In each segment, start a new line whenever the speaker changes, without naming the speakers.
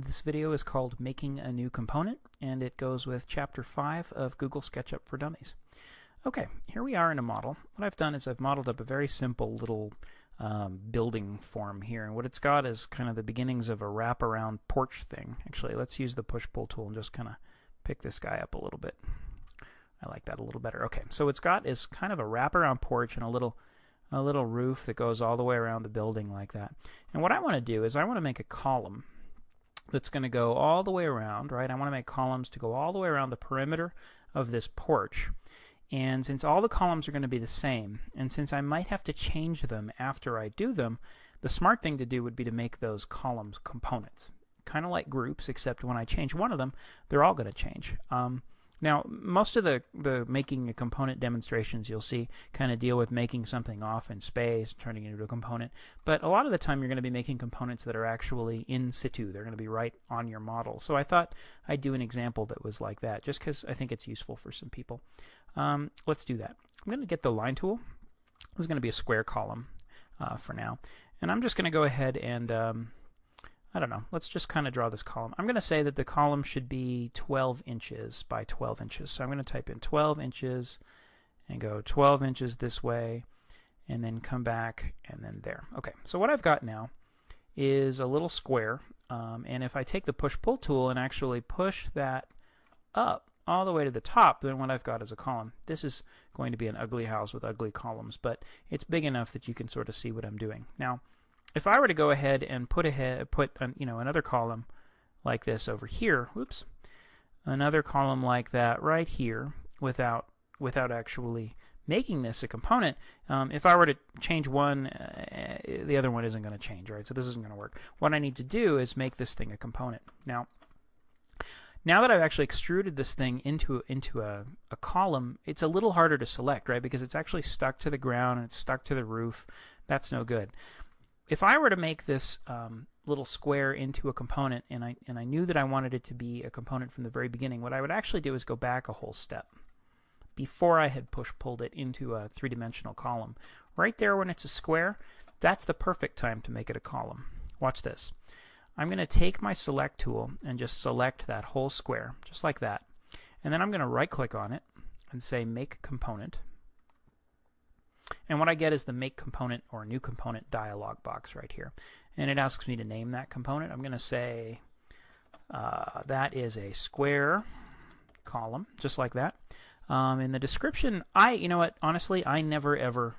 This video is called Making a New Component, and it goes with Chapter 5 of Google SketchUp for Dummies. Okay, here we are in a model. What I've done is I've modeled up a very simple little building form here, and what it's got is kind of the beginnings of a wraparound porch thing. Actually, let's use the push-pull tool and just kind of pick this guy up a little bit. I like that a little better. Okay, so it's got is kind of a wraparound porch and a little roof that goes all the way around the building like that. And what I want to do is I want to make a column that's going to go all the way around, right? I want to make columns to go all the way around the perimeter of this porch. And since all the columns are going to be the same, and since I might have to change them after I do them, the smart thing to do would be to make those columns components. Kind of like groups, except when I change one of them, they're all going to change. Now, most of the making a component demonstrations you'll see kind of deal with making something off in space, turning it into a component. But a lot of the time you're going to be making components that are actually in situ. They're going to be right on your model. So I thought I'd do an example that was like that, just because I think it's useful for some people. Let's do that. I'm going to get the line tool. This is going to be a square column for now. And I'm just going to go ahead and I don't know, let's just kind of draw this column. I'm going to say that the column should be 12 inches by 12 inches. So I'm going to type in 12 inches and go 12 inches this way and then come back and then there. Okay, so what I've got now is a little square, and if I take the push-pull tool and actually push that up all the way to the top, then what I've got is a column. This is going to be an ugly house with ugly columns, but it's big enough that you can sort of see what I'm doing. Now, if I were to go ahead and put another column like this over here, whoops, another column like that right here, without actually making this a component, if I were to change one, the other one isn't going to change, right? So this isn't going to work. What I need to do is make this thing a component. Now that I've actually extruded this thing into a column, it's a little harder to select, right? Because it's actually stuck to the ground and it's stuck to the roof. That's no good. If I were to make this little square into a component, and I knew that I wanted it to be a component from the very beginning, what I would actually do is go back a whole step before I had pulled it into a three-dimensional column. Right there when it's a square, that's the perfect time to make it a column. Watch this. I'm going to take my select tool and just select that whole square, just like that. And then I'm going to right-click on it and say Make Component. And what I get is the Make Component or New Component dialog box right here. And it asks me to name that component. I'm going to say that is a square column, just like that. In the description, you know what, honestly, I never ever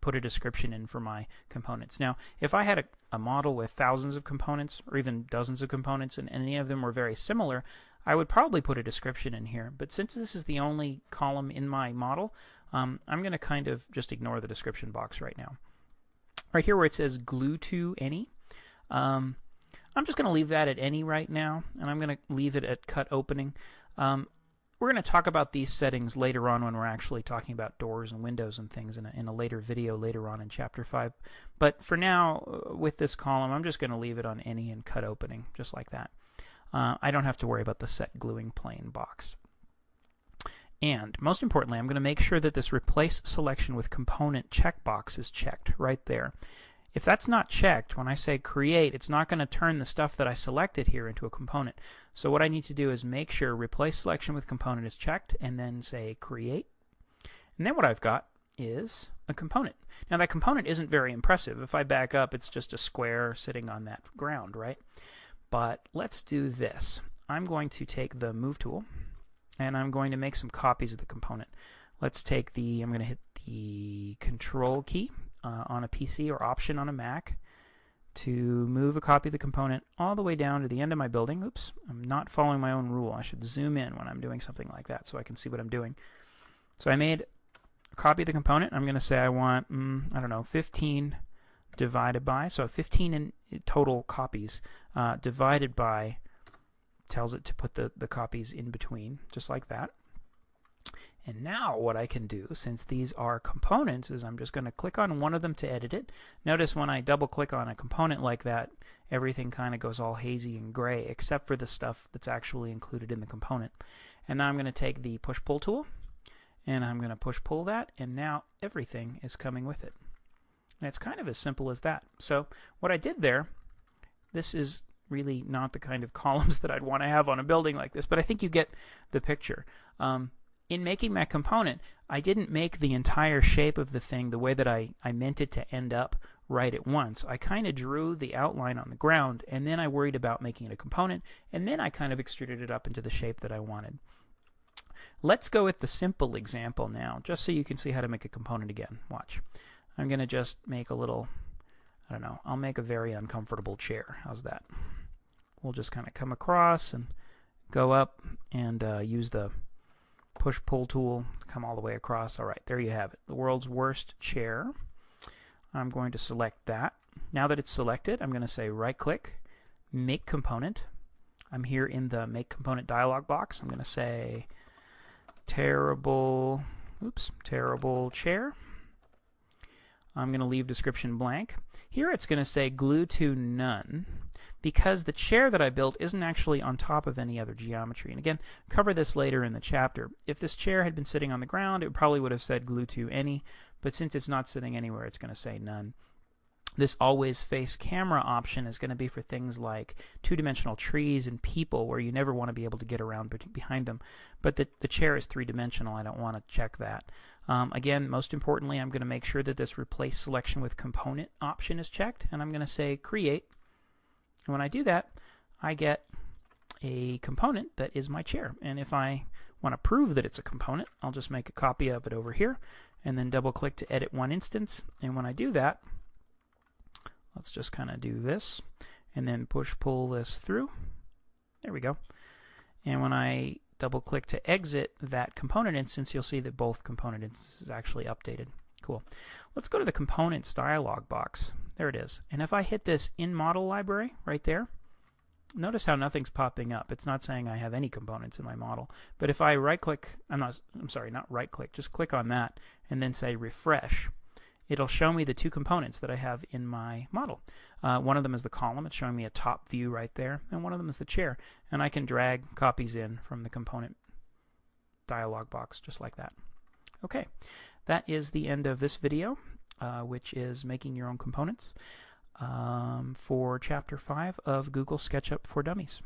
put a description in for my components. Now, if I had a model with thousands of components or even dozens of components and any of them were very similar, I would probably put a description in here. But since this is the only column in my model, I'm going to kind of just ignore the description box right now. Right here where it says glue to any, I'm just going to leave that at any right now, and I'm going to leave it at cut opening. We're going to talk about these settings later on when we're actually talking about doors and windows and things in a later video later on in Chapter 5. But for now, with this column, I'm just going to leave it on any and cut opening, just like that. I don't have to worry about the set gluing plane box. And most importantly, I'm going to make sure that this replace selection with component checkbox is checked right there. If that's not checked, when I say create, it's not going to turn the stuff that I selected here into a component. So what I need to do is make sure replace selection with component is checked and then say create. And then what I've got is a component. Now that component isn't very impressive. If I back up, it's just a square sitting on that ground, right? But let's do this. I'm going to take the move tool and I'm going to make some copies of the component. Let's take I'm going to hit the control key on a PC or option on a Mac to move a copy of the component all the way down to the end of my building. Oops, I'm not following my own rule. I should zoom in when I'm doing something like that so I can see what I'm doing. So I made a copy of the component. I'm going to say I want, I don't know, 15 divided by, so 15 in total copies divided by tells it to put the copies in between, just like that. And now what I can do, since these are components, is I'm just going to click on one of them to edit it. Notice when I double click on a component like that, everything kind of goes all hazy and gray except for the stuff that's actually included in the component. And now I'm going to take the push-pull tool and I'm going to push-pull that, and now everything is coming with it. And it's kind of as simple as that. So what I did there, this is really not the kind of columns that I'd want to have on a building like this, but I think you get the picture. In making that component, I didn't make the entire shape of the thing the way that I meant it to end up right at once. I kind of drew the outline on the ground, and then I worried about making it a component, and then I kind of extruded it up into the shape that I wanted. Let's go with the simple example now, just so you can see how to make a component again. Watch. I'm going to just make a little, I don't know, I'll make a very uncomfortable chair. How's that? We'll just kind of come across and go up and use the push-pull tool to come all the way across. All right, there you have it. The world's worst chair. I'm going to select that. Now that it's selected, I'm going to say right-click, Make Component. I'm here in the Make Component dialog box. I'm going to say terrible chair. I'm going to leave description blank. Here it's going to say glue to none, because the chair that I built isn't actually on top of any other geometry. And again, cover this later in the chapter. If this chair had been sitting on the ground, it probably would have said glue to any, but since it's not sitting anywhere, it's going to say none. This always face camera option is going to be for things like two-dimensional trees and people where you never want to be able to get around behind them. But the chair is three-dimensional. I don't want to check that. Again, most importantly, I'm going to make sure that this replace selection with component option is checked, and I'm going to say create. And when I do that, I get a component that is my chair. And if I want to prove that it's a component, I'll just make a copy of it over here and then double-click to edit one instance. And when I do that, let's just kind of do this and then push-pull this through. There we go. And when I double-click to exit that component instance, you'll see that both component instances actually updated. Cool. Let's go to the Components dialog box. There it is. And if I hit this In Model Library right there, notice how nothing's popping up. It's not saying I have any components in my model. But if I right-click, not right-click, just click on that and then say Refresh, it'll show me the two components that I have in my model. One of them is the column. It's showing me a top view right there. And one of them is the chair. And I can drag copies in from the component dialog box just like that. Okay, that is the end of this video, which is making your own components for Chapter 5 of Google SketchUp for Dummies.